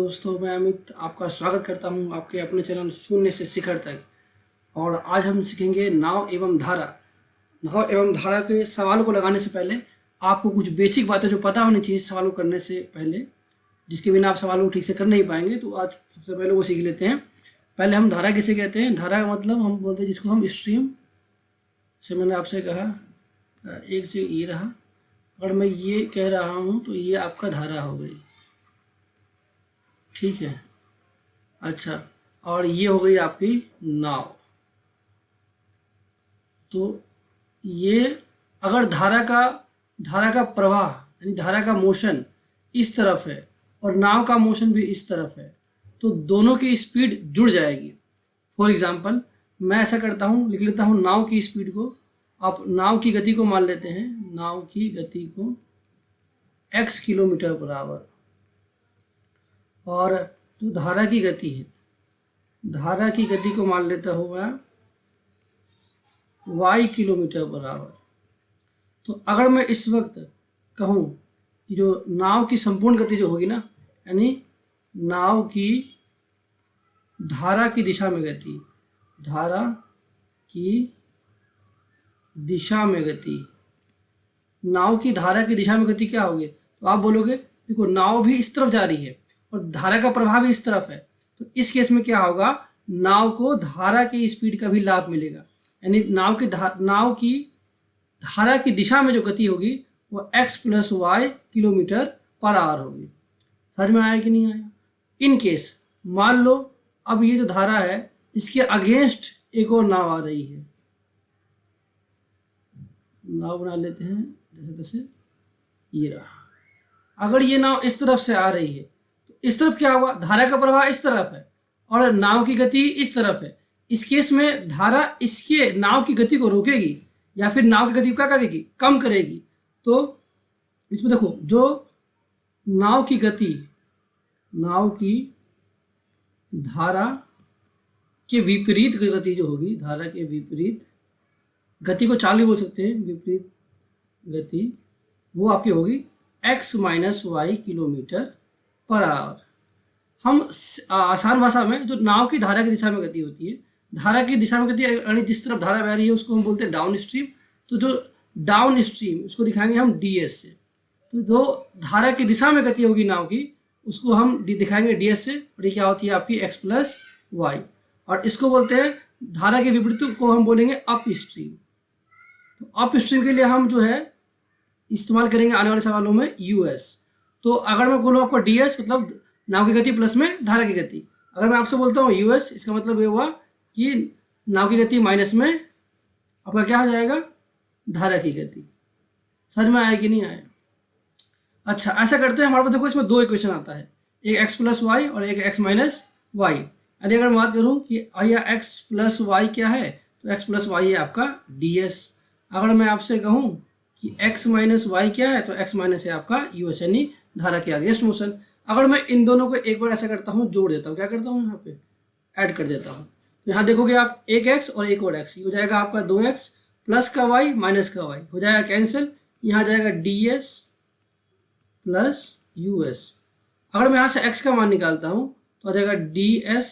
दोस्तों, मैं अमित आपका स्वागत करता हूं आपके अपने चैनल शून्य से शिखर तक। और आज हम सीखेंगे नाव एवं धारा। नाव एवं धारा के सवालों को लगाने से पहले आपको कुछ बेसिक बातें जो पता होनी चाहिए सवालों करने से पहले, जिसके बिना आप सवालों को ठीक से कर नहीं पाएंगे। तो आज सबसे पहले वो सीख लेते हैं। पहले हम धारा किसे कहते हैं। धारा का मतलब हम बोलते हैं जिसको हम स्ट्रीम से, मैंने आपसे कहा एक से ये रहा, अगर मैं ये कह रहा हूँ तो ये आपका धारा हो गई, ठीक है। अच्छा, और ये हो गई आपकी नाव। तो ये अगर धारा का प्रवाह यानी धारा का मोशन इस तरफ है और नाव का मोशन भी इस तरफ है, तो दोनों की स्पीड जुड़ जाएगी। फॉर एग्जांपल मैं ऐसा करता हूँ, लिख लेता हूँ नाव की स्पीड को। आप नाव की गति को मान लेते हैं, नाव की गति को x किलोमीटर पर आवर, और जो धारा की गति है, धारा की गति को मान लेता हूँ मैं y किलोमीटर पर आवर। तो अगर मैं इस वक्त कहूँ कि जो नाव की संपूर्ण गति जो होगी ना, यानी नाव की धारा की दिशा में गति, धारा की दिशा में गति, नाव की धारा की दिशा में गति क्या होगी? तो आप बोलोगे देखो नाव भी इस तरफ जा रही है और धारा का प्रवाह भी इस तरफ है, तो इस केस में क्या होगा, नाव को धारा की स्पीड का भी लाभ मिलेगा। यानी नाव की धारा की दिशा में जो गति होगी वो x + y kilometre per our होगी। समझ में आया कि नहीं आया? इन केस मान लो अब ये जो धारा है इसके अगेंस्ट एक और नाव आ रही है। नाव बना लेते हैं जैसे तैसे, ये रहा। अगर ये नाव इस तरफ से आ रही है तो इस तरफ क्या होगा, धारा का प्रवाह इस तरफ है और नाव की गति इस तरफ है। इस केस में धारा इसके नाव की गति को रोकेगी या फिर नाव की गति को क्या करेगी, कम करेगी। तो इसमें देखो जो नाव की गति, नाव की धारा के विपरीत गति जो होगी, धारा के विपरीत गति को चाल भी बोल सकते हैं, विपरीत गति, वो आपकी होगी x - y kilometre per our. हम आसान भाषा में जो नाव की धारा की दिशा में गति होती है, धारा की दिशा में गति यानी जिस तरफ धारा बह रही है उसको हम बोलते हैं डाउन स्ट्रीम। तो जो डाउन स्ट्रीम उसको दिखाएंगे हम ds से। तो जो धारा की दिशा में गति होगी नाव की उसको हम दिखाएंगे ds से, और ये क्या होती है आपकी x + y। और इसको बोलते हैं धारा के विपरीत को हम बोलेंगे अप स्ट्रीम। तो अप स्ट्रीम के लिए हम जो है इस्तेमाल करेंगे आने वाले सवालों में US। तो अगर मैं बोलूँ आपको ds मतलब नाव की गति प्लस में धारा की गति, अगर मैं आपसे बोलता हूँ US, इसका मतलब ये हुआ कि नाव की गति माइनस में आपका क्या हो जाएगा, धारा की गति। समझ में आया कि नहीं आया? अच्छा, ऐसा करते हैं, हमारे पास देखो इसमें दो इक्वेशन आता है, एक x + y और एक x - y। यानी अगर मैं बात करूँ कि या x + y क्या है, तो x + y है आपका ds। अगर मैं आपसे कहूँ कि x - y क्या है, तो x - है आपका US, यानी धारा के अगेंस्ट मोशन। अगर मैं इन दोनों को एक बार ऐसा करता हूँ, जोड़ देता हूँ, क्या करता हूँ यहाँ पे ऐड कर देता हूँ, तो यहाँ देखोगे आप एक x और एक और x, ये हो जाएगा आपका 2x प्लस का y माइनस का y हो जाएगा कैंसिल। यहाँ जाएगा ds प्लस US। अगर मैं यहाँ से x का मान निकालता हूँ तो आ जाएगा ds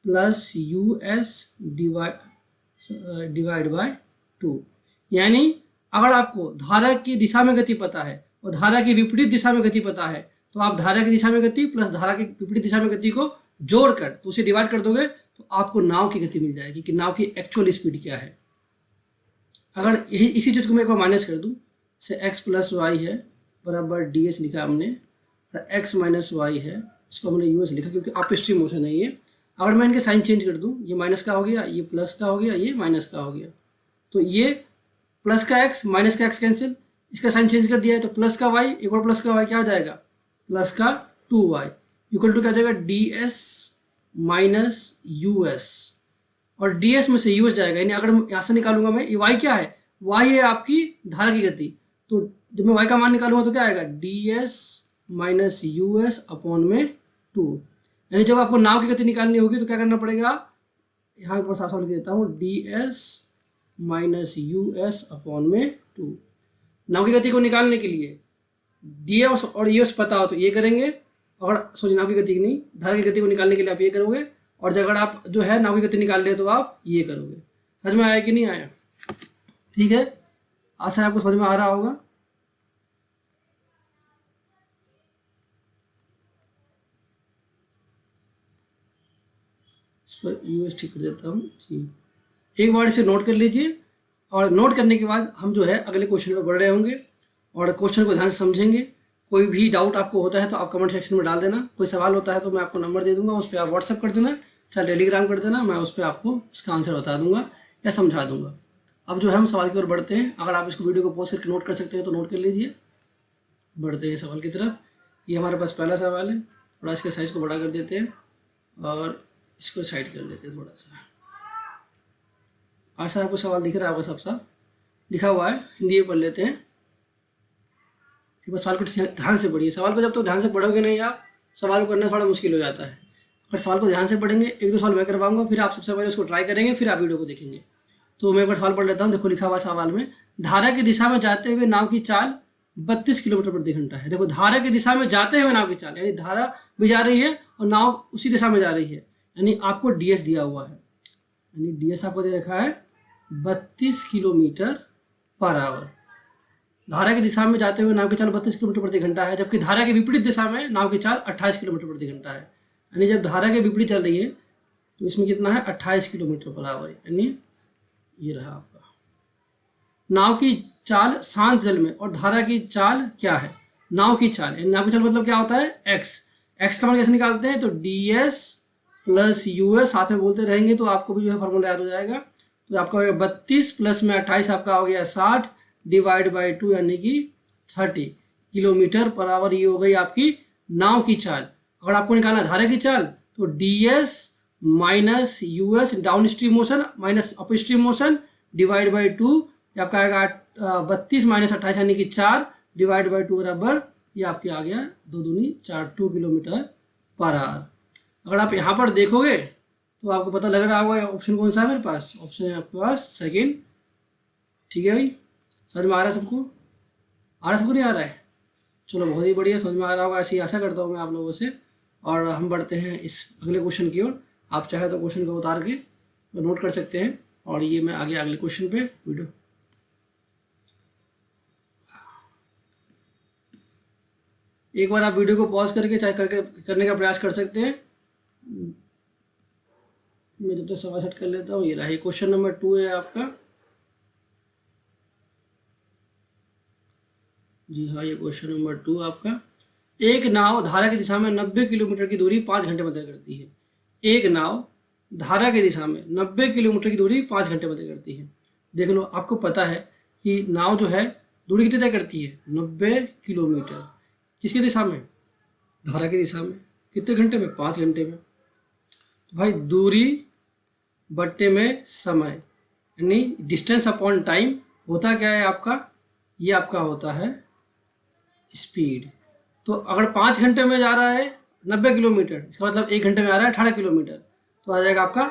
plus US divide by 2। यानी अगर आपको धारा की दिशा में गति पता है और धारा की विपरीत दिशा में गति पता है, तो आप धारा की दिशा में गति प्लस धारा की विपरीत दिशा में गति को जोड़कर तो उसे डिवाइड कर दोगे तो आपको नाव की गति मिल जाएगी कि नाव की एक्चुअल स्पीड क्या है। अगर यही इसी चीज़ को मैं एक बार माइनस कर दूं, जैसे x + y है बराबर ds लिखा हमने, और x - y है इसको हमने US लिखा क्योंकि अप स्ट्रीम मोशन है ये। अगर मैं इनके साइन चेंज कर दूं, ये माइनस का हो गया, ये प्लस का हो गया, ये माइनस का हो गया, तो ये प्लस का x माइनस का x कैंसिल, इसका साइन चेंज कर दिया है तो प्लस का y, एक और प्लस का y क्या हो जाएगा, प्लस का 2y इक्वल टू क्या हो जाएगा ds - US। और ds में से US जाएगा, यानी अगर यहाँ से निकालूंगा मैं, ये y क्या है, y है आपकी धारा की गति। तो जब मैं y का मान निकालूंगा तो क्या आएगा, ds - US अपॉन में 2। यानी जब आपको नाव की गति निकालनी होगी तो क्या करना पड़ेगा, यहाँ पर साफ साफ लिख देता हूँ ds - US अपॉन में 2। नाव की गति को निकालने के लिए ds और US पता हो तो ये करेंगे, अगर सॉरी नाव की गति नहीं, धारा की गति को निकालने के लिए आप ये करोगे, और अगर आप जो है नाव की गति निकाल रहे हो तो आप ये करोगे। समझ में आया कि नहीं आया? ठीक है, आशा है आपको समझ में आ रहा होगा। इसको यूएस ठीक कर देता हूँ जी। एक बार इसे नोट कर लीजिए, और नोट करने के बाद हम जो है अगले क्वेश्चन पर बढ़ रहे होंगे और क्वेश्चन को ध्यान से समझेंगे। कोई भी डाउट आपको होता है तो आप कमेंट सेक्शन में डाल देना। कोई सवाल होता है तो मैं आपको नंबर दे दूंगा, उस पर आप व्हाट्सअप कर देना, चाहे टेलीग्राम कर देना, मैं उस पर आपको इसका आंसर बता दूंगा या समझा दूंगा। अब जो है हम सवाल की ओर बढ़ते हैं। अगर आप इसको वीडियो को पॉज करके नोट कर सकते हैं तो नोट कर लीजिए। बढ़ते हैं सवाल की तरफ। ये हमारे पास पहला सवाल है। थोड़ा इसके साइज़ को बड़ा कर देते हैं और इसको साइड कर लेते हैं थोड़ा सा। आशा आपको सवाल दिख रहा होगा, सब साफ लिखा हुआ है, हिंदी में पढ़ लेते हैं। एक बार सवाल को ध्यान से पढ़िए। सवाल को जब तक ध्यान से पढ़ोगे नहीं आप, सवाल को करना थोड़ा मुश्किल हो जाता है। अगर सवाल को ध्यान से पढ़ेंगे, एक दो सवाल मैं करवाऊंगा, फिर आप सबसे पहले उसको ट्राई करेंगे, फिर आप वीडियो को देखेंगे। तो मैं एक बार सवाल पढ़ लेता हूँ। देखो लिखा हुआ सवाल में, धारा की दिशा में जाते हुए नाव की चाल 32 किलोमीटर प्रति घंटा है। देखो धारा की दिशा में जाते हुए नाव की चाल, यानी धारा भी जा रही है और नाव उसी दिशा में जा रही है, यानी आपको डीएस दिया हुआ है। यानी डीएस आपको दे रखा है 32 किलोमीटर पर आवर। धारा की दिशा में जाते हुए नाव की चाल 32 किलोमीटर प्रति घंटा है, जबकि धारा के विपरीत दिशा में नाव की चाल 28 किलोमीटर प्रति घंटा है। यानी जब धारा के विपरीत चल रही है तो इसमें कितना है, 28 किलोमीटर पर आवर। यानी ये रहा आपका। नाव की चाल शांत जल में, और धारा की चाल क्या है, नाव की चाल। नाव की चाल मतलब क्या होता है, एक्स। एक्स का मान कैसे निकालते हैं, तो ds प्लस यूएस साथ में बोलते रहेंगे तो आपको भी जो है फॉर्मूला याद हो जाएगा। तो आपका हो गया 32 प्लस में 28 आपका हो गया 60 डिवाइड बाई 2 यानी कि 30 किलोमीटर पर आवर। ये हो गई आपकी नाव की चाल। अगर आपको निकालना धारा की चाल तो ds minus US down stream motion minus up stream motion divide by 2, ये आपका आएगा 32 माइनस 28 यानी कि 4 डिवाइड बाई 2 बराबर ये आपके आ गया 2 दूनी 4 2 किलोमीटर पर आवर। अगर आप यहाँ पर देखोगे तो आपको पता लग रहा होगा ऑप्शन कौन सा है मेरे पास। ऑप्शन है आपके पास सेकंड। ठीक है भाई, समझ में आ रहा है सबको? आ रहा है सबको, नहीं आ रहा है? चलो बहुत ही बढ़िया, समझ में आ रहा होगा, ऐसी आशा करता हूँ मैं आप लोगों से। और हम बढ़ते हैं इस अगले क्वेश्चन की ओर। आप चाहे तो क्वेश्चन को उतार के नोट कर सकते हैं, और ये मैं आगे अगले क्वेश्चन पे वीडियो। एक बार आप वीडियो को पॉज करके चाहे करने का प्रयास कर सकते हैं। मैं जब तक सवाल सेट कर लेता हूँ। ये रहा, क्वेश्चन नंबर 2 है आपका। जी हाँ, ये क्वेश्चन नंबर 2 आपका। एक नाव धारा की दिशा में 90 किलोमीटर की दूरी 5 घंटे में तय करती है। एक नाव धारा की दिशा में 90 किलोमीटर की दूरी 5 घंटे में तय करती है। देख लो, आपको पता है कि नाव जो है दूरी कितनी तय करती है, 90 किलोमीटर। किसकी दिशा में, धारा की दिशा में। कितने घंटे में, 5 घंटे में। तो भाई दूरी बट्टे में समय, यानी डिस्टेंस अपॉन टाइम होता क्या है आपका, ये आपका होता है स्पीड। तो अगर 5 घंटे में जा रहा है 90 किलोमीटर, इसका मतलब 1 घंटे में आ रहा है 18 किलोमीटर, तो आ जाएगा आपका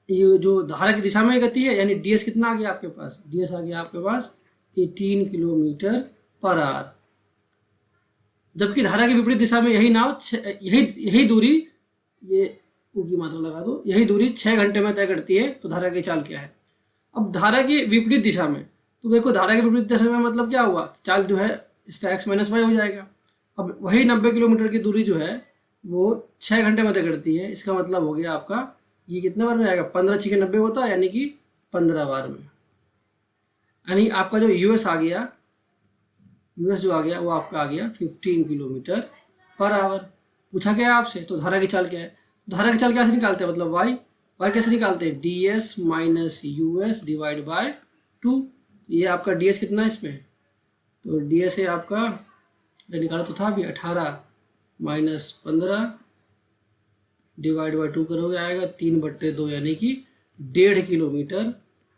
ये जो धारा की दिशा में गति है, यानी ds कितना आ गया आपके पास, ds आ गया आपके पास 18 किलोमीटर पर आवर। जबकि धारा की विपरीत दिशा में यही नाव यही दूरी, ये ऊ की मात्रा लगा दो, यही दूरी 6 घंटे में तय करती है। तो धारा की चाल क्या है। अब धारा की विपरीत दिशा में, तो देखो धारा की विपरीत दिशा में मतलब क्या हुआ, चाल जो है इसका x माइनस वाई हो जाएगा। अब वही 90 किलोमीटर की दूरी जो है वो 6 घंटे में तय करती है। इसका मतलब हो गया आपका ये कितने बार में आएगा, 15 6 90 होता है, यानी कि 15 बार में। यानी आपका जो यूएस आ गया, यूएस जो आ गया वो आपका आ गया 15 किलोमीटर पर आवर। पूछा क्या है आपसे, तो धारा की चाल क्या है। धारा की चाल कैसे निकालते हैं, मतलब वाई कैसे निकालते हैं, ds minus US divide by 2। ये आपका ds कितना है इसमें, तो ds है आपका, निकाला तो था अभी 18 माइनस 15 डिवाइड बाय 2 करोगे आएगा 3/2, यानी कि 1.5 किलोमीटर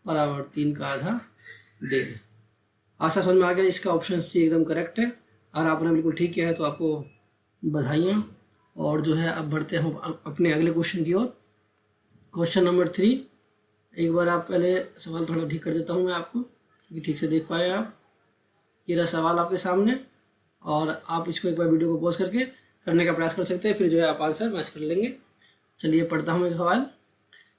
पर आवर। 3 का आधा 1.5। आशा समझ में आ गया। इसका ऑप्शन सी एकदम करेक्ट है। और आपने बिल्कुल ठीक किया है तो आपको बधाइयाँ। और जो है अब बढ़ते हैं हम अपने अगले क्वेश्चन की ओर। Question number 3। एक बार आप पहले सवाल थोड़ा ठीक कर देता हूँ मैं आपको, ताकि ठीक से देख पाए आप। ये रहा सवाल आपके सामने, और आप इसको एक बार वीडियो को पॉज करके करने का प्रयास कर सकते हैं, फिर जो है आप आंसर मैच कर लेंगे। चलिए पढ़ता हूँ एक सवाल।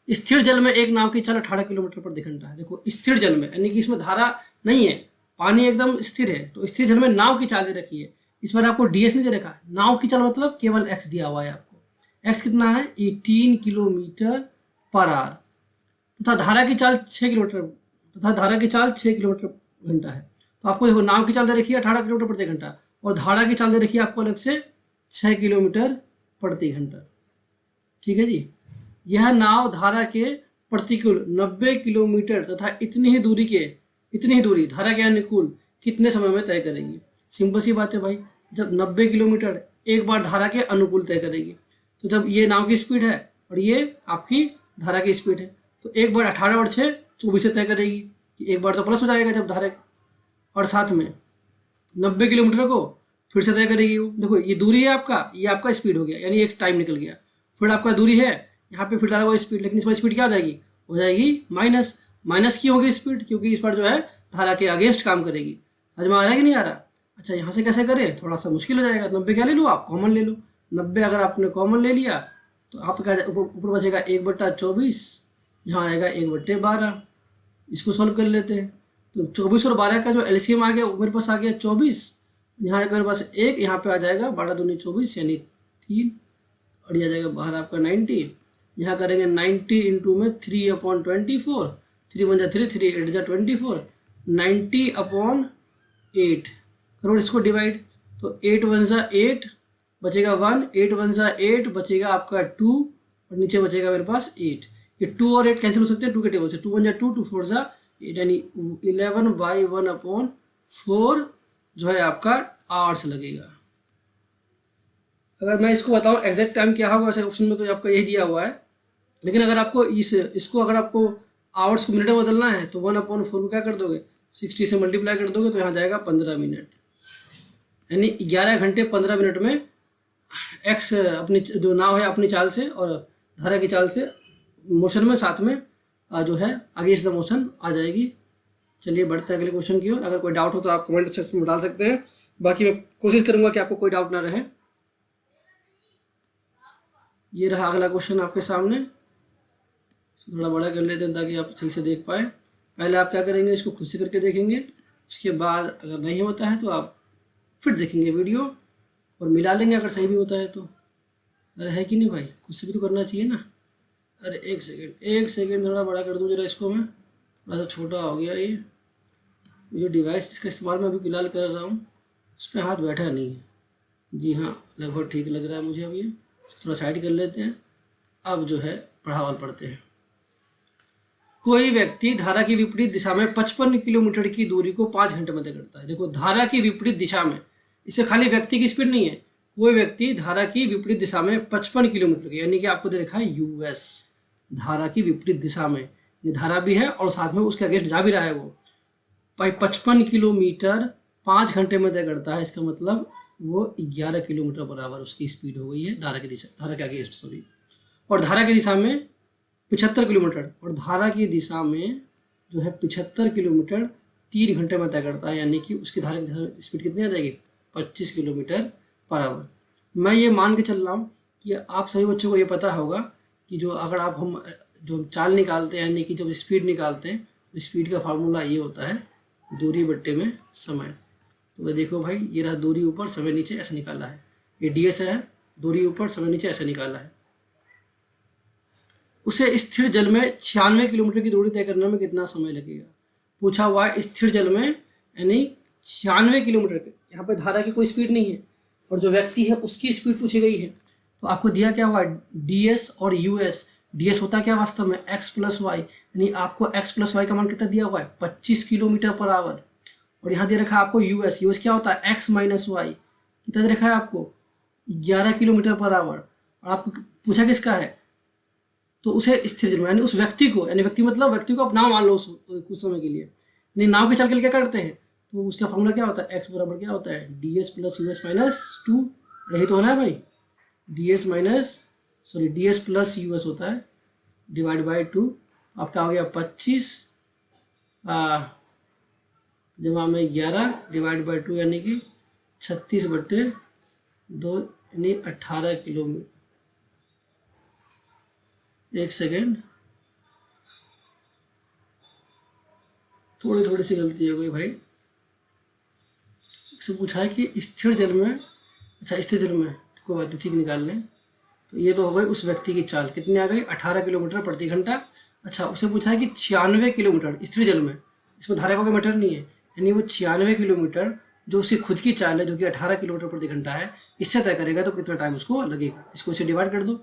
स्थिर जल में एक नाव की चाल 18 किलोमीटर प्रति घंटा है। देखो स्थिर जल में यानी कि इसमें धारा नहीं है, पानी एकदम स्थिर है, तो स्थिर जल में नाव की चाल दे रखी है। इस बार आपको डीएस नहीं दे रखा, नाव की चाल मतलब केवल एक्स दिया हुआ है आपको। एक्स कितना है 18 किलोमीटर पर आवर, तथा धारा की चाल 6 किलोमीटर घंटा है। तो आपको देखो नाव की चाल दे रखी है 18 किलोमीटर प्रति घंटा और धारा की चाल दे रखी है आपको अलग से 6 किलोमीटर प्रति घंटा। ठीक है जी। यह नाव धारा के प्रतिकूल 90 किलोमीटर तथा इतनी ही दूरी धारा के अनुकूल कितने समय में तय करेगी। सिंपल सी बात है भाई, जब 90 किलोमीटर एक बार धारा के अनुकूल तय करेगी, तो जब ये नाव की स्पीड है और ये आपकी धारा की स्पीड है, तो एक बार 18 और 6 24 से तय करेगी कि एक बार तो प्लस हो जाएगा जब धारा, और साथ में 90 किलोमीटर को फिर से तय करेगी वो। देखो ये दूरी है आपका, ये आपका स्पीड हो गया, यानी एक टाइम निकल गया। फिर आपका दूरी है, यहाँ पे फिर डाला हुआ स्पीड, लेकिन इसमें स्पीड क्या हो जाएगी माइनस की होगी स्पीड, क्योंकि इस पर जो है धारा के अगेंस्ट काम करेगी। समझ में आ रहा है कि नहीं आ रहा? अच्छा यहाँ से कैसे करें, थोड़ा सा मुश्किल हो जाएगा। 90 क्या ले लो आप, कॉमन ले लो। 90 अगर आपने कॉमन ले लिया तो आपका ऊपर बचेगा 1/24, यहाँ आएगा 1/12। इसको सॉल्व कर लेते हैं। तो 24 और 12 का जो एलसीएम आ गया वो मेरे पास आ गया 24, यहाँ आएगा मेरे पास 1, यहाँ पे आ जाएगा 12 दूनी 24 यानी 3, और यह आ जाएगा बाहर आपका 90। यहाँ करेंगे 90 इंटू में 3/24, 3 1 3, 3 8 24, 90/8 करो इसको डिवाइड। तो 8 1 8 बचेगा 1, 8 1 8 बचेगा आपका 2, और नीचे बचेगा मेरे पास 8। ये 2 और 8 कैंसिल हो सकते हैं 2 के टेबल से। 2 1 2, 2 4 8 यानी 11/1/4 जो है आपका आवर्स लगेगा। अगर मैं इसको बताऊं एग्जैक्ट टाइम क्या होगा, वैसे ऑप्शन में तो आपका यही दिया हुआ है, लेकिन अगर आपको इसको अगर आपको आवर्स को मिनट में बदलना है तो 1/4 को क्या कर दोगे, 60 से मल्टीप्लाई कर दोगे तो यहाँ जाएगा 15 मिनट, यानी 11 घंटे 15 मिनट में एक्स अपनी जो नाव है अपनी चाल से और धारा की चाल से मोशन में साथ में जो है अगेंस्ट द मोशन आ जाएगी। चलिए बढ़ते हैं अगले क्वेश्चन की ओर। अगर कोई डाउट हो तो आप कमेंट सेक्शन में डाल सकते हैं, बाकी मैं कोशिश करूंगा कि आपको कोई डाउट ना रहे। ये रहा अगला क्वेश्चन आपके सामने, थोड़ा बड़ा कर लेते हैं ताकि आप ठीक से देख पाए। पहले आप क्या करेंगे, इसको खुद से करके देखेंगे, उसके बाद अगर नहीं होता है तो आप फिर देखेंगे वीडियो और मिला लेंगे अगर सही भी होता है तो। अरे है कि नहीं भाई, खुद से भी तो करना चाहिए ना। अरे एक सेकेंड थोड़ा बड़ा कर दूँ जरा इसको, मैं थोड़ा सा छोटा हो गया ये जो डिवाइस जिसका इस्तेमाल मैं अभी फिलहाल कर रहा हूँ उस पर हाथ बैठा नहीं है। जी हाँ, लगभग ठीक लग रहा है मुझे। अब ये थोड़ा साइड कर लेते हैं। अब जो है पढ़ावल पढ़ते हैं। कोई व्यक्ति धारा की विपरीत दिशा में 55 किलोमीटर की दूरी को 5 घंटे में तय करता है। देखो धारा की विपरीत दिशा में, इससे खाली व्यक्ति की स्पीड नहीं है, कोई व्यक्ति धारा की विपरीत दिशा में 55 किलोमीटर की, यानी कि आपको दे रखा है यूएस, धारा की विपरीत दिशा में, ये धारा भी है और साथ में उसके अगेंस्ट जा भी रहा है वो, 55 किलोमीटर 5 घंटे में तय करता है। इसका मतलब वो 11 किलोमीटर बराबर उसकी स्पीड हो गई है धारा के अगेंस्ट सॉरी। और धारा की दिशा में 75 किलोमीटर, और धारा की दिशा में जो है 75 किलोमीटर 3 घंटे में तय करता है, यानी कि उसकी धारा की स्पीड कितनी आ जाएगी 25 किलोमीटर पर आवर। मैं ये मान के चल रहा हूँ कि आप सभी बच्चों को ये पता होगा कि जो अगर आप हम जो चाल निकालते हैं, यानी कि जब स्पीड निकालते हैं तो स्पीड का फार्मूला ये होता है दूरी बट्टे में समय। तो वह देखो भाई, ये रहा दूरी ऊपर समय नीचे ऐसे निकाला है, ये ds है, दूरी ऊपर समय नीचे ऐसे निकाला है। उसे स्थिर जल में 96 किलोमीटर की दूरी तय करने में कितना समय लगेगा, पूछा हुआ है। स्थिर जल में यानी 96 किलोमीटर के, यहाँ पे धारा की कोई स्पीड नहीं है और जो व्यक्ति है उसकी स्पीड पूछी गई है। तो आपको दिया क्या हुआ ds और us। ds होता क्या वास्तव में x + y, यानी आपको x + y का मान कितना दिया हुआ है 25 किलोमीटर पर आवर। और यहाँ दे रखा है आपको us क्या होता है x - y, कितना दे रखा है आपको 11 किलोमीटर पर आवर। और आपको पूछा किसका है, तो उसे स्थिर जल में यानी उस व्यक्ति को, यानी व्यक्ति मतलब व्यक्ति को आप नाव मान लो कुछ समय के लिए, यानी नाव के चल के लिए क्या करते हैं, तो उसका फॉर्मूला क्या होता है x बराबर क्या होता है ds + us - 2, यही तो होना है भाई, ds + us होता है डिवाइड बाई 2। आपका हो गया 25 जमा में 11 डिवाइड बाई 2 यानी कि 36/2 यानी 18 किलोमीटर। एक सेकेंड, थोड़ी सी गलती हो गई भाई। इससे पूछा है कि स्थिर जल में, अच्छा स्थिर जल में तो कोई बात नहीं, ठीक निकाल लें। तो ये तो हो गई उस व्यक्ति की चाल, कितनी आ गई 18 किलोमीटर प्रति घंटा। अच्छा उससे पूछा है कि 96 किलोमीटर स्थिर जल में, इसमें धारा का कोई मैटर नहीं है, यानी वो 96 किलोमीटर जो उसकी खुद की चाल है जो कि 18 किलोमीटर प्रति घंटा है, इससे तय करेगा तो कितना टाइम उसको लगेगा। इसको इसे डिवाइड कर दो,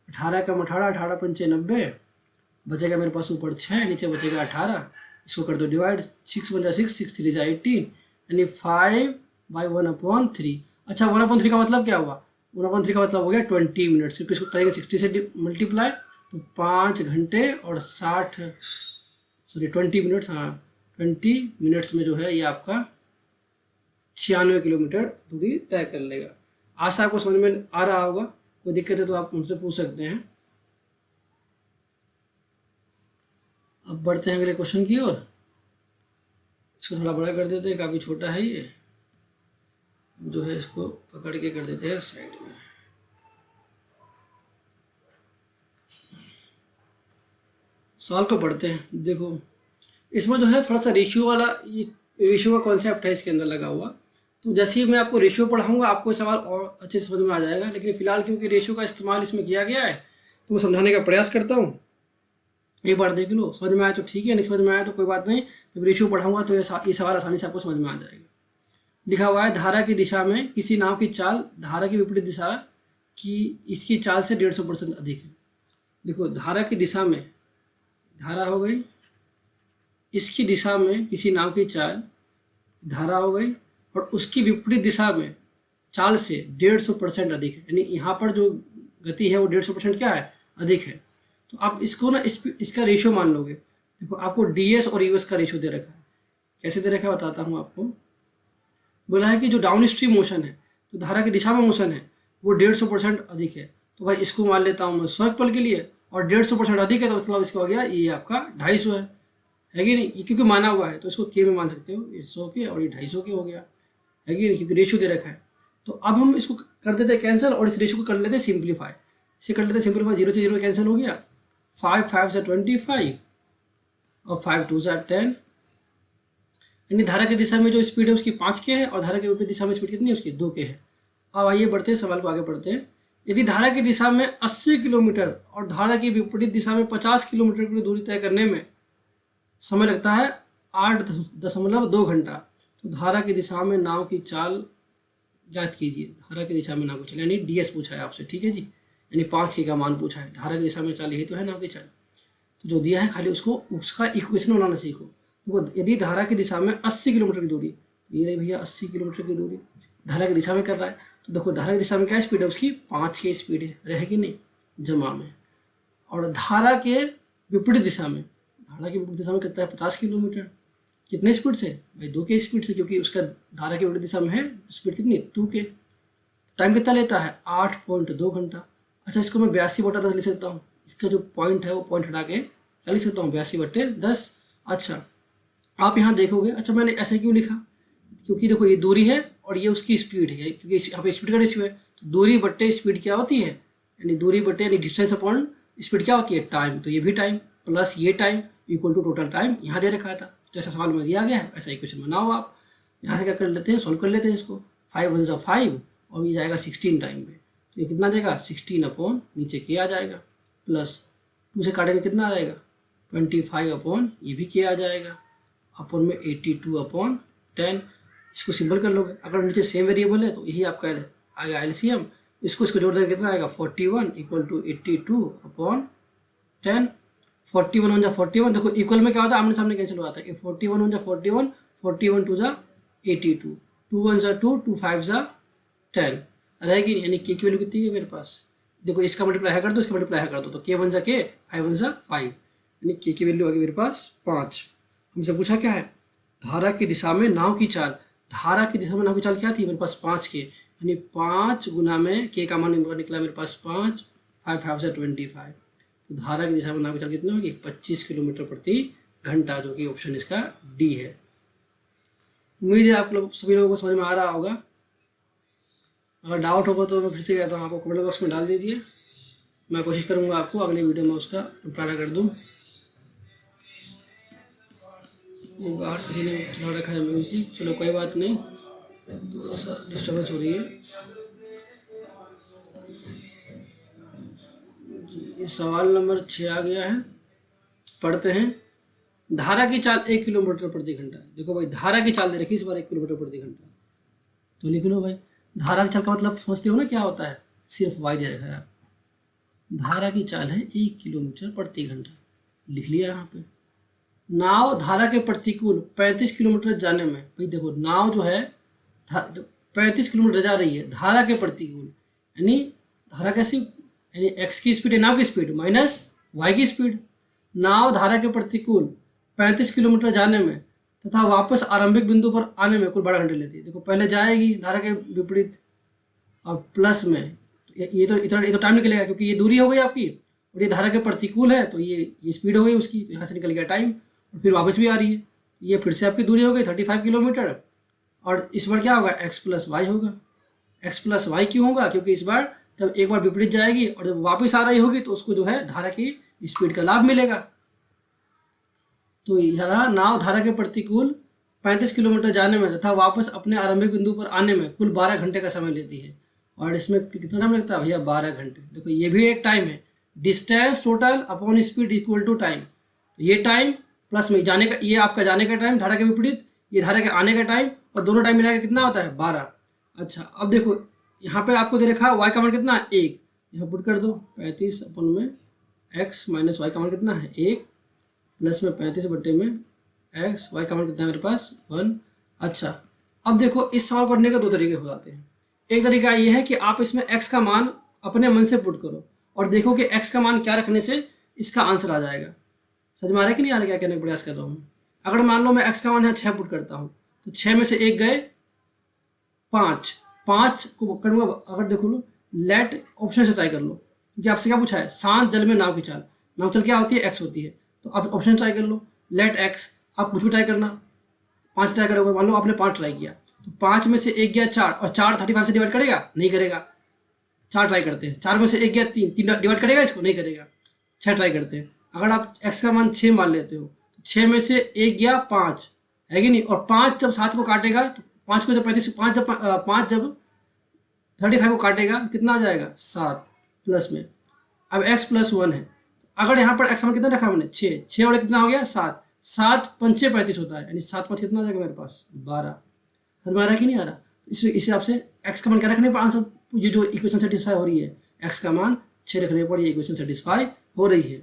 18 का 18, 18 पंचे 90, बचेगा मेरे पास ऊपर 6, नीचे बचेगा 18। इसको कर दो डिवाइड, 6 बन जा 6, 6 3 जा 18, यानी 5/1/3। अच्छा 1/3 का मतलब क्या हुआ, 1/3 का मतलब हो गया 20 मिनट्स, क्योंकि इसको करेंगे 60 से मल्टीप्लाई, तो 5 घंटे और 20 मिनट्स, हाँ 20 मिनट्स में जो है ये आपका 96 किलोमीटर दूरी तय कर लेगा। आशा आपको समझ में आ रहा होगा, कोई दिक्कत है तो आप मुझसे पूछ सकते हैं। अब बढ़ते हैं अगले क्वेश्चन की ओर। इसको थोड़ा बड़ा कर देते हैं, काफ़ी छोटा है ये, जो है इसको पकड़ के कर देते हैं साइड में। सवाल को पढ़ते हैं। देखो इसमें जो है थोड़ा सा रेशियो वाला, ये रेशियो का कॉन्सेप्ट है इसके अंदर लगा हुआ। तो जैसे ही मैं आपको रेशियो पढ़ाऊंगा आपको सवाल और अच्छे से समझ में आ जाएगा, लेकिन फिलहाल क्योंकि रेशियो का इस्तेमाल इसमें किया गया है तो मैं समझाने का प्रयास करता हूँ। एक बार देख लो, समझ में आया तो ठीक है, नहीं समझ में आया तो कोई बात नहीं, जब रेशियो पढ़ाऊंगा तो ये सवाल आसानी से आपको समझ में आ जाएगा। लिखा हुआ है धारा की दिशा में किसी नाव की चाल धारा की विपरीत दिशा की इसकी चाल से 150% अधिक है। देखो धारा की दिशा में, धारा हो गई, इसकी दिशा में किसी नाव की चाल धारा हो गई, और उसकी विपरीत दिशा में चाल से 150% अधिक है, यानी यहाँ पर जो गति है वो 150% क्या है, अधिक है। तो आप इसको ना इसका रेशियो मान लोगे। देखो आपको ds और us का रेशियो दे रखा है, कैसे दे रखा है बताता हूँ आपको। बोला है कि जो डाउन स्ट्रीम मोशन है, जो धारा की दिशा में मोशन है वो 150% अधिक है। तो भाई इसको मान लेता हूँ मैं 100 पल के लिए, और 150% अधिक है तो मतलब इसका हो गया ये आपका 250 है कि नहीं, ये क्योंकि माना हुआ है तो इसको के में मान सकते हो, ये 100 के और ये 250 के हो गया, है कि नहीं, क्योंकि रेशियो दे रखा है। तो अब हम इसको कर देते हैं कैंसिल और इस रेशियो को कर लेते हैं सिंप्लीफाई। इसे कर लेते हैं सिंप्लीफाई, 0 से 0 कैंसिल हो गया, 5 5 से 25 और 5 2 से 10, यानी धारा की दिशा में जो स्पीड है उसकी 5 के है और धारा के विपरीत दिशा में स्पीड कितनी है उसकी 2 के है। अब आइए बढ़ते हैं, सवाल को आगे बढ़ते हैं। यदि धारा की दिशा में 80 किलोमीटर और धारा की विपरीत दिशा में 50 किलोमीटर की दूरी तय करने में समय लगता है 8.2 घंटा, तो धारा की दिशा में नाव की चाल ज्ञात कीजिए। धारा की दिशा में नाव की चाल यानी ds पूछा है आपसे, ठीक है जी, यानी 5 के का मान पूछा है। धारा की दिशा में चाल यही तो है नाव की चाल, तो जो दिया है खाली उसका इक्वेशन बनाना सीखो। देखो यदि धारा की दिशा में 80 किलोमीटर की दूरी, ये रही भैया 80 किलोमीटर की दूरी धारा की दिशा में कर रहा है, तो देखो धारा की दिशा में क्या स्पीड है उसकी 5 की स्पीड है, रहेगी नहीं जमा में। और धारा के विपरीत दिशा में, धारा की विपरीत दिशा में कितना है 50 किलोमीटर, कितने स्पीड से भाई 2 के स्पीड से, क्योंकि उसका धारा की विपरीत दिशा में है स्पीड कितनी 2 के। टाइम कितना लेता है 8.2 घंटा। अच्छा इसको मैं 82/10 लिख सकता हूँ, इसका जो पॉइंट है वो पॉइंट हटा के क्या लिख सकता हूँ 82/10। अच्छा आप यहाँ देखोगे, अच्छा मैंने ऐसा क्यों लिखा, क्योंकि देखो ये दूरी है और ये उसकी स्पीड है, क्योंकि यहाँ पे स्पीड का रेशियो है, तो दूरी बट्टे स्पीड क्या होती है, यानी दूरी बट्टे यानी डिस्टेंस अपॉन स्पीड क्या होती है टाइम, तो ये भी टाइम प्लस ये time equal to total time यहाँ दे रखा था। जैसा सवाल में दिया गया है ऐसा इक्वेशन बनाओ आप। यहाँ से क्या कर लेते हैं, सोल्व कर लेते हैं इसको, 5 1 5 और ये जाएगा 16 टाइम पे, तो ये कितना देगा 16 अपॉन नीचे के आ जाएगा, प्लस 2 से काटेंगे कितना आ जाएगा 25 अपॉन ये भी के आ जाएगा, अपॉन में 82/10। इसको सिंपल कर लोगे, अगर नीचे सेम वेरिएबल है तो यही आपका आएगा एलसीएम, इसको जोड़ देंगे कितना आएगा 41 इक्वल टू 82/10। 41 1 जा 41, देखो इक्वल में क्या होता है आमने सामने कैंसिल हुआ था, 41 1 जा 41, 41 2 जा 82, 2 1 जा 2, 2 5 जा 10 रहेगी, यानी के की वैल्यू कितनी है मेरे पास, देखो इसका मल्टीप्लाई कर दो इसका मल्टीप्लाई कर दो, तो के 1 जा के 5 1 जा 5, यानी के की वैल्यू आ गई मेरे पास 5। हमसे पूछा क्या है, धारा की दिशा में नाव की चाल, धारा की दिशा में नाव की चाल क्या थी मेरे पास 5 के, यानी 5 गुना में के का मान निकला मेरे पास 5, 5 5 से 25, तो धारा की दिशा में नाव की चाल कितनी होगी 25 किलोमीटर प्रति घंटा, जो कि ऑप्शन इसका डी है। उम्मीद है आप लोग सभी लोगों को समझ में आ रहा होगा। अगर डाउट होगा तो मैं फिर से कहता हूँ, आपको कमेंट बॉक्स में डाल दीजिए, मैं कोशिश करूँगा आपको अगले वीडियो में उसका रिप्लाई कर दूँ। ये बाहर किसी ने चला रखा है म्यूजिक, चलो कोई बात नहीं, थोड़ा सा डिस्टर्बेंस हो रही है। ये सवाल नंबर 6 आ गया है, पढ़ते हैं। धारा की चाल 1 किलोमीटर प्रति घंटा। देखो भाई, धारा की चाल दे रखी इस बार 1 किलोमीटर प्रति घंटा, तो लिख लो भाई। धारा की चाल का मतलब समझते हो ना क्या होता है, सिर्फ वाई दे रखा है। धारा की चाल है 1 किलोमीटर प्रति घंटा, लिख लिया यहाँ पे। नाव धारा के प्रतिकूल 35 किलोमीटर जाने में, भाई देखो नाव जो है 35 किलोमीटर जा रही है धारा के प्रतिकूल, यानी धारा कैसी, यानी एक्स की स्पीड है नाव की स्पीड माइनस वाई की स्पीड। नाव धारा के प्रतिकूल 35 किलोमीटर जाने में तथा वापस आरंभिक बिंदु पर आने में कुल 12 घंटे लेती है। देखो पहले जाएगी धारा के विपरीत और प्लस में, ये तो टाइम निकलेगा क्योंकि ये दूरी हो गई आपकी, और ये धारा के प्रतिकूल है तो ये स्पीड हो गई उसकी, तो यहाँ से निकल गया टाइम, और फिर वापस भी आ रही है, ये फिर से आपकी दूरी हो गई 35 किलोमीटर, और इस बार क्या होगा, एक्स प्लस वाई होगा। एक्स प्लस वाई क्यों होगा, क्योंकि इस बार जब एक बार विपरीत जाएगी और जब वापस आ रही होगी तो उसको जो है धारा की स्पीड का लाभ मिलेगा। तो यह नाव धारा के प्रतिकूल 35 किलोमीटर जाने में तथा वापस अपने आरंभिक बिंदु पर आने में कुल 12 घंटे का समय लेती है। और इसमें कितना टाइम लगता है भैया, 12 घंटे। देखो ये भी एक टाइम है, distance total upon speed equal to time. ये टाइम प्लस में जाने का, ये आपका जाने का टाइम धारा के विपरीत, ये धारा के आने का टाइम, और दोनों टाइम मिलाकर कितना होता है 12। अच्छा अब देखो यहाँ पे आपको दे रखा है वाई का मान कितना है 1, यहाँ पुट कर दो 35 अपन में एक्स माइनस वाई का मान कितना है 1, प्लस में 35 बट्टे में एक्स, वाई का मान कितना है मेरे पास 1। अच्छा अब देखो इस सवाल करने के दो तरीके हो जाते हैं। एक तरीका ये है कि आप इसमें एक्स का मान अपने मन से पुट करो और देखो कि एक्स का मान क्या रखने से इसका आंसर आ जाएगा। समझ में आ रहा है कि नहीं आ रहा, क्या कहने का प्रयास कर रहा हूँ। अगर मान लो मैं एक्स का मान यहाँ 6 पुट करता हूँ तो 6 में से 1 गए 5 को करूँगा। अगर देखो लो लेट ऑप्शन से ट्राई कर लो, क्योंकि आपसे क्या पूछा है, शांत जल में नाव की चाल, नाव चल क्या होती है एक्स होती है, तो आप ऑप्शन ट्राई कर लो लेट एक्स। आप कुछ भी ट्राई करना, 5 ट्राई करोगे, मान लो आपने 5 ट्राई किया तो 5 में से 1 गया 4, और 4 35 से डिवाइड करेगा, नहीं करेगा। 4 ट्राई करते हैं, 4 में से 1 गया 3 डिवाइड करेगा इसको, नहीं करेगा। 6 ट्राई करते हैं, अगर आप एक्स का मान 6 मान लेते हो तो 6 में से 1 गया 5, है कि नहीं, और 5 जब 7 को काटेगा तो 5 को जब 35 5 जब 35 को काटेगा कितना आ जाएगा 7 प्लस में। अब x प्लस 1 है, अगर यहाँ पर x मान कितना रखा मैंने 6 और कितना हो गया 7, 7 पंचे 35 होता है, यानी 7 5 कितना आ जाएगा मेरे पास 12। समझ में आ रहा कि नहीं आ रहा। इस हिसाब से x का मान क्या रखने पर आंसर, ये जो इक्वेशन सेटिस्फाई हो रही है x का मान 6 रखने पर ये इक्वेशन सेटिस्फाई हो रही है।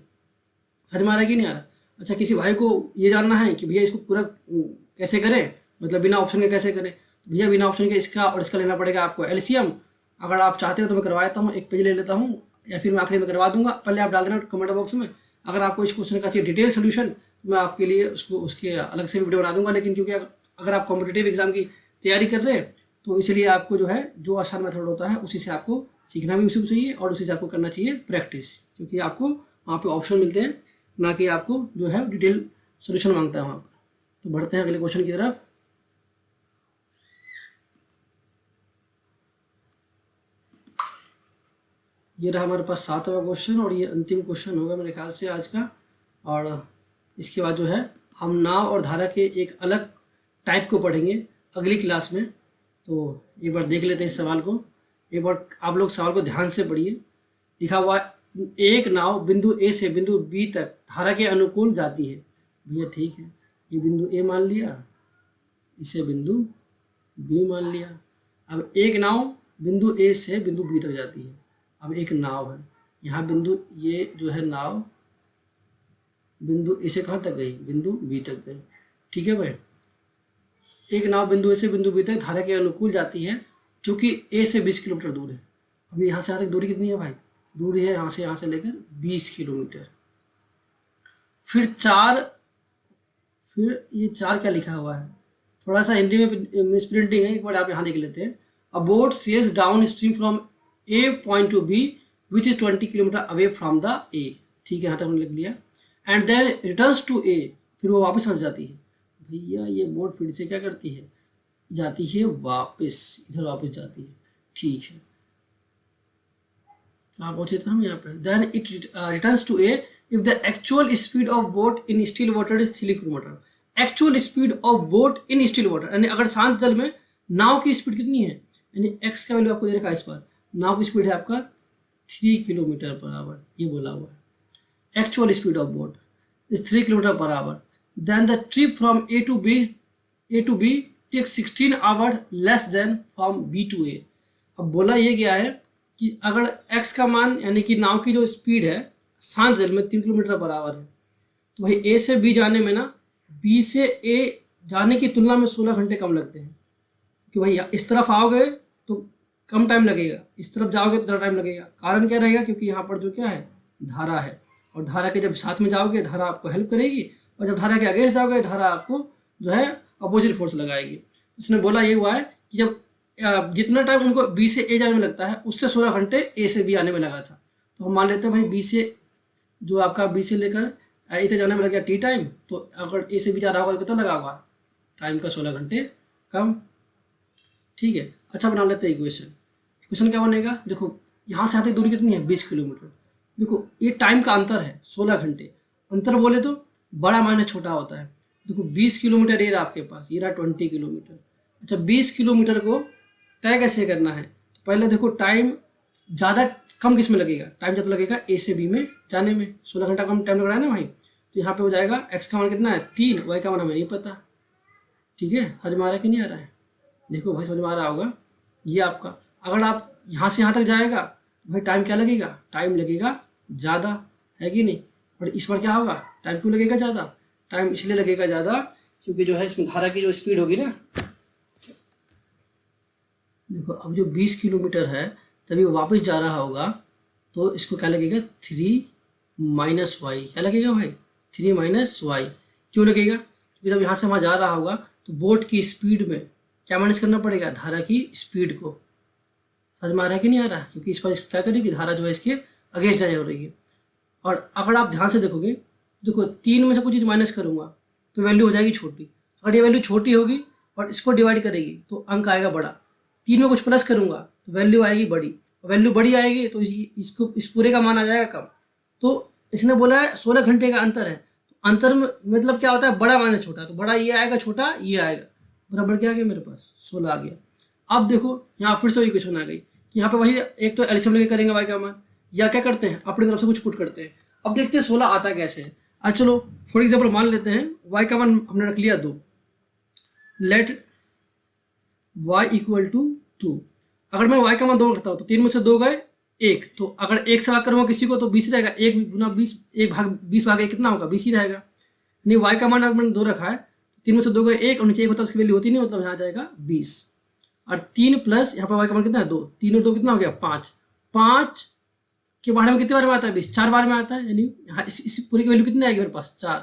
समझ में आ रहा कि नहीं आ रहा। अच्छा किसी भाई को ये जानना है कि भैया इसको पूरा कैसे करें, मतलब बिना ऑप्शन के कैसे करें, भैया बिना ऑप्शन के इसका और इसका लेना पड़ेगा आपको एलसीएम। अगर आप चाहते हो तो मैं करवा देता हूँ, एक पेज ले लेता हूँ या फिर मैं आखिरी में करवा दूंगा, पहले आप डाल देना कमेंट बॉक्स में। अगर आपको इस क्वेश्चन का चाहिए डिटेल सोल्यूशन तो मैं आपके लिए उसके अलग से वीडियो बना दूंगा। लेकिन क्योंकि अगर आप कॉम्पिटिटिव एग्जाम की तैयारी कर रहे हैं तो इसलिए आपको जो है जो आसान मेथड होता है उसी से आपको सीखना भी उसी को चाहिए और उसी से आपको करना चाहिए प्रैक्टिस, क्योंकि आपको वहाँ पे ऑप्शन मिलते हैं, ना कि आपको जो है डिटेल सोल्यूशन मांगता है वहाँ पर। तो बढ़ते हैं अगले क्वेश्चन की तरफ। ये रहा हमारे पास 7वां क्वेश्चन और ये अंतिम क्वेश्चन होगा मेरे ख्याल से आज का। और इसके बाद जो है हम नाव और धारा के एक अलग टाइप को पढ़ेंगे अगली क्लास में। तो एक बार देख लेते हैं इस सवाल को, एक बार आप लोग सवाल को ध्यान से पढ़िए। लिखा हुआ एक नाव बिंदु ए से बिंदु बी तक धारा के अनुकूल जाती है। भैया ठीक है, ये बिंदु ए मान लिया, इसे बिंदु बी मान लिया। अब एक नाव बिंदु ए से बिंदु बी तक जाती है। अब एक नाव है, यहाँ बिंदु ये जो है नाव बिंदु ए से कहाँ तक गई, बिंदु बी तक गई। ठीक है भाई, एक नाव बिंदु ए से बिंदु बी तक धारा के अनुकूल जाती है जो कि ए से 20 किलोमीटर दूर है। अभी यहाँ से यहाँ तक दूरी कितनी है भाई, दूरी है यहाँ से लेकर 20 किलोमीटर। फिर ये 4 क्या लिखा हुआ है, थोड़ा सा हिंदी में मिसप्रिंटिंग है, एक बार आप यहाँ देख लेते हैं। A boat sails downstream from A point to B which is 20 kilometre away from the A. ठीक है, यहाँ तक हमने लिख लिया। And then returns to A, फिर वो वापस फंस जाती है। भैया ये बोट फिर से क्या करती है, जाती है वापस, इधर वापस जाती है। ठीक है, कहाँ पहुंचे थे हम? यहाँ पे। Then it returns to A if the actual speed of boat in still water is 3 kilometre. Actual speed of boat in still water, यानी अगर शांत जल में नाव की स्पीड कितनी है, यानी एक्स का वैल्यू आपको दे रखा है इस पर, नाव की स्पीड है आपका 3 किलोमीटर पर आवर, ये बोला हुआ है। Actual speed of boat is 3 kilometre per hour. Then the trip from A to B takes 16 hour less than from B to A. अब बोला ये गया है कि अगर x का मान यानी कि नाव की जो स्पीड है शांत जल में 3 किलोमीटर पर आवर है, तो भाई a से b जाने में ना b से a जाने की तुलना में 16 घंटे कम लगते हैं। कि भाई इस तरफ आओगे तो कम टाइम लगेगा, इस तरफ जाओगे तो ज़्यादा टाइम लगेगा। कारण क्या रहेगा? क्योंकि यहाँ पर जो क्या है, धारा है, और धारा के जब साथ में जाओगे धारा आपको हेल्प करेगी, और जब धारा के अगेंस्ट जाओगे धारा आपको जो है अपोजिट फोर्स लगाएगी। उसने बोला ये हुआ है कि जब जितना टाइम उनको बी से ए जाने में लगता है उससे 16 घंटे ए से बी आने में लगा था। तो हम मान लेते हैं भाई बी से जो आपका बी से लेकर ए तक जाने में लग गया टी टाइम, तो अगर ए से बी जा रहा होगा तो कितना लगा होगा टाइम का? 16 घंटे कम। ठीक है, अच्छा बना लेते हैं इक्वेशन क्या बनेगा? देखो यहाँ से आते दूरी कितनी है? 20 किलोमीटर। देखो ये टाइम का अंतर है 16 घंटे। अंतर बोले तो बड़ा माइनस छोटा होता है। देखो 20 किलोमीटर ये रहा आपके पास, ये रहा 20 किलोमीटर। अच्छा 20 किलोमीटर को तय कैसे करना है? तो पहले देखो टाइम ज़्यादा कम किस में लगेगा? टाइम ज़्यादा लगेगा ए से बी में जाने में, 16 घंटा कम टाइम लग रहा है ना भाई। तो यहाँ पे हो जाएगा एक्स का मान कितना है 3, वाई का मान हमें नहीं पता। ठीक है, समझ में आ रहा है कि नहीं आ रहा है? देखो भाई समझ में आ रहा होगा। ये आपका अगर आप यहाँ से यहाँ तक जाएगा भाई टाइम क्या लगेगा? टाइम लगेगा ज़्यादा, है कि नहीं? और इस पर क्या होगा? टाइम क्यों लगेगा ज़्यादा? टाइम इसलिए लगेगा ज़्यादा क्योंकि जो है इसमें धारा की जो स्पीड होगी ना, देखो अब जो 20 किलोमीटर है तभी वो वापस जा रहा होगा, तो इसको क्या लगेगा 3 माइनस वाई। क्या लगेगा भाई? 3 माइनस वाई। क्यों लगेगा? क्योंकि जब यहाँ से वहाँ जा रहा होगा तो बोट की स्पीड में क्या माइनस करना पड़ेगा? धारा की स्पीड को। समझ में आ रहा है कि नहीं आ रहा? क्योंकि इस पर क्या करेगी धारा जो है इसके अगेंस्ट जा रही है। और अगर आप ध्यान से देखोगे, देखो 3 में से कुछ चीज़ माइनस करूँगा तो वैल्यू हो जाएगी छोटी। अगर ये वैल्यू छोटी होगी और इसको डिवाइड करेगी तो अंक आएगा बड़ा। 3 में कुछ प्लस करूँगा तो वैल्यू आएगी बड़ी, वैल्यू बड़ी आएगी तो इसको इस पूरे का मान आ जाएगा कम। तो इसने बोला है 16 घंटे का अंतर है, तो अंतर में मतलब क्या होता है? बड़ा माइनस छोटा, तो बड़ा ये आएगा, छोटा ये आएगा, बराबर क्या आ गया मेरे पास? 16 आ गया। अब देखो यहाँ फिर से वही क्वेश्चन आ गई कि यहाँ पे वही एक तो एलसीएम लेके करेंगे वाई का मान, या क्या करते हैं अपनी तरफ से कुछ पुट करते हैं। अब देखते हैं 16 आता कैसे है। आज चलो फॉर एग्जाम्पल मान लेते हैं वाई का मान हमने रख लिया 2, लेट y इक्वल टू 2। अगर मैं y का मान 2 रखता हूँ तो 3 में से 2 गए 1, तो अगर 1 से भाग करूँगा किसी को तो 20 रहेगा। 1 गुना 20, 1 भाग 20 भागे कितना होगा? 20 ही रहेगा। नहीं y का मान अगर मैंने 2 रखा है, 3 में से 2 गए 1 और नीचे 1 होता है उसकी वैल्यू होती नहीं, मतलब यहाँ आ जाएगा 20। और 3 प्लस यहाँ पर y का मान कितना है 2, 3 और 2 कितना हो गया 5। 5 के बारे में कितने बार में आता है? 20, 4 बार में आता है। यानी यहाँ इस पूरी की वैल्यू कितनी आएगी मेरे पास? 4,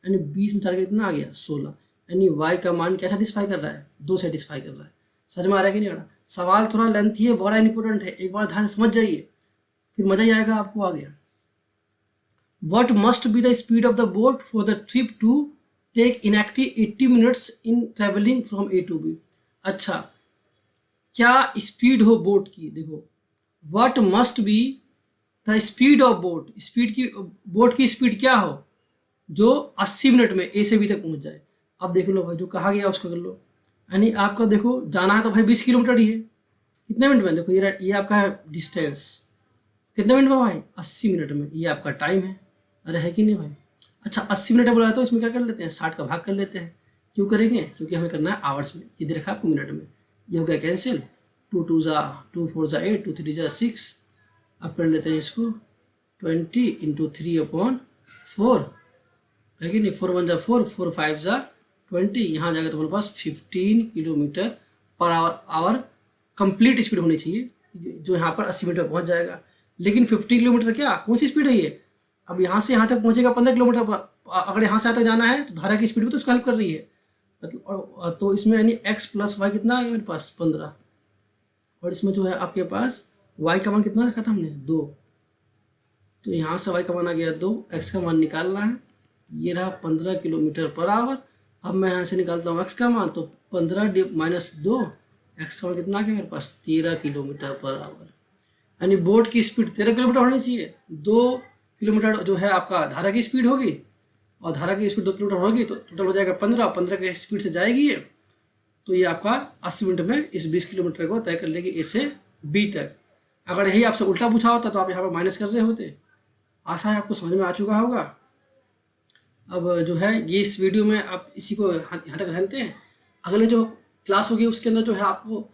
यानी 20 में 4 का कितना आ गया? 16। यानी y का मान क्या सेटिस्फाई कर रहा है? 2 सेटिस्फाई कर रहा है। समझ में आ रहा है कि नहीं आ रहा? सवाल थोड़ा लेंथी है, बड़ा इंपॉर्टेंट है, एक बार ध्यान से समझ जाइए फिर मजा ही आएगा आपको आगे। What must be the speed of the boat for the trip to take inactive 80 minutes in traveling from A to B? अच्छा, क्या स्पीड हो बोट की? देखो what must be the speed of boat, speed की boat की speed क्या हो जो 80 मिनट में ए से बी तक पहुंच जाए। अब देख लो भाई जो कहा गया उसको कर लो। यानी आपका देखो जाना है तो भाई 20 किलोमीटर ही है, कितने मिनट में? देखो ये आपका है डिस्टेंस, कितने मिनट में भाई? 80 मिनट में। ये आपका टाइम है, अरे है कि नहीं भाई? अच्छा 80 मिनट बोला तो इसमें क्या कर लेते हैं? 60 का भाग कर लेते हैं। क्यों करेंगे? क्योंकि हमें करना है आवर्स में। ये दे रखा आपको मिनट में, ये हो गया कैंसिल। 2 2 ज़ा 2 4 ज़ा 8, 2 3 ज़ा 6। अब कर लेते हैं इसको 20 × 3/4, है कि नहीं? 4 1 ज़ा 4, 4 5 ज़ा 20। यहाँ जाएगा तो हमारे पास 15 kilometre per our complete speed होनी चाहिए, जो यहाँ पर 80 मिनट पर पहुँच जाएगा। लेकिन 50 किलोमीटर क्या कौन सी स्पीड है ये? अब यहाँ से यहाँ तक पहुँचेगा 15 किलोमीटर पर। अगर यहाँ से यहाँ तक जाना है तो धारा की स्पीड भी तो उसको हेल्प कर रही है, मतलब तो इसमें यानी x प्लस वाई कितना आ गया मेरे पास? 15। और इसमें जो है आपके पास y का मान कितना रखा था हमने? 2। तो यहाँ से y का मान आ गया 2, x का मान निकालना है। ये रहा 15 किलोमीटर पर आवर। अब मैं यहाँ से निकालता हूँ x का मान, तो 15 - 2 एक्स कितना आ गया मेरे पास 13 किलोमीटर पर आवर। यानी बोट की स्पीड 13 किलोमीटर होनी चाहिए। 2 किलोमीटर जो है आपका धारा की स्पीड होगी और धारा की स्पीड 2 किलोमीटर होगी तो टोटल हो जाएगा 15 के स्पीड से जाएगी ये, तो ये आपका 80 मिनट में इस 20 किलोमीटर को तय कर लेगी ए से बी तक। अगर यही आपसे उल्टा पूछा होता तो आप यहाँ पर माइनस कर रहे होते। आशा है आपको समझ में आ चुका होगा। अब जो है ये इस वीडियो में आप इसी को यहाँ तक रहते हैं। अगले जो क्लास होगी उसके अंदर जो है आपको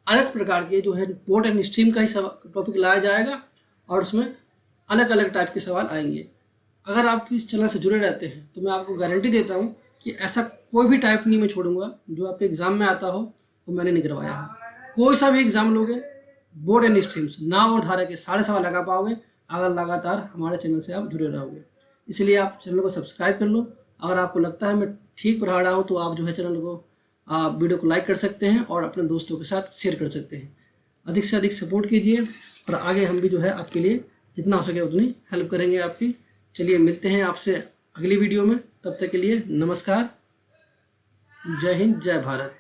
अलग प्रकार के जो है बोट एंड स्ट्रीम का ही टॉपिक लाया जाएगा और उसमें अलग अलग टाइप के सवाल आएंगे। अगर आप इस चैनल से जुड़े रहते हैं तो मैं आपको गारंटी देता हूँ कि ऐसा कोई भी टाइप नहीं मैं छोड़ूंगा जो आपके एग्जाम में आता हो वो मैंने नहीं करवाया हो। कोई सा भी एग्जाम लोगे बोट एंड स्ट्रीम्स नाव और धारा के सारे सवाल लगा पाओगे अगर लगातार हमारे चैनल से आप जुड़े रहोगे। इसलिए आप चैनल को सब्सक्राइब कर लो। अगर आपको लगता है मैं ठीक पढ़ा रहा हूँ तो आप जो है चैनल को वीडियो को लाइक कर सकते हैं और अपने दोस्तों के साथ शेयर कर सकते हैं। अधिक से अधिक सपोर्ट कीजिए और आगे हम भी जो है आपके लिए जितना हो सके उतनी हेल्प करेंगे आपकी। चलिए मिलते हैं आपसे अगली वीडियो में, तब तक के लिए नमस्कार, जय हिंद, जय भारत।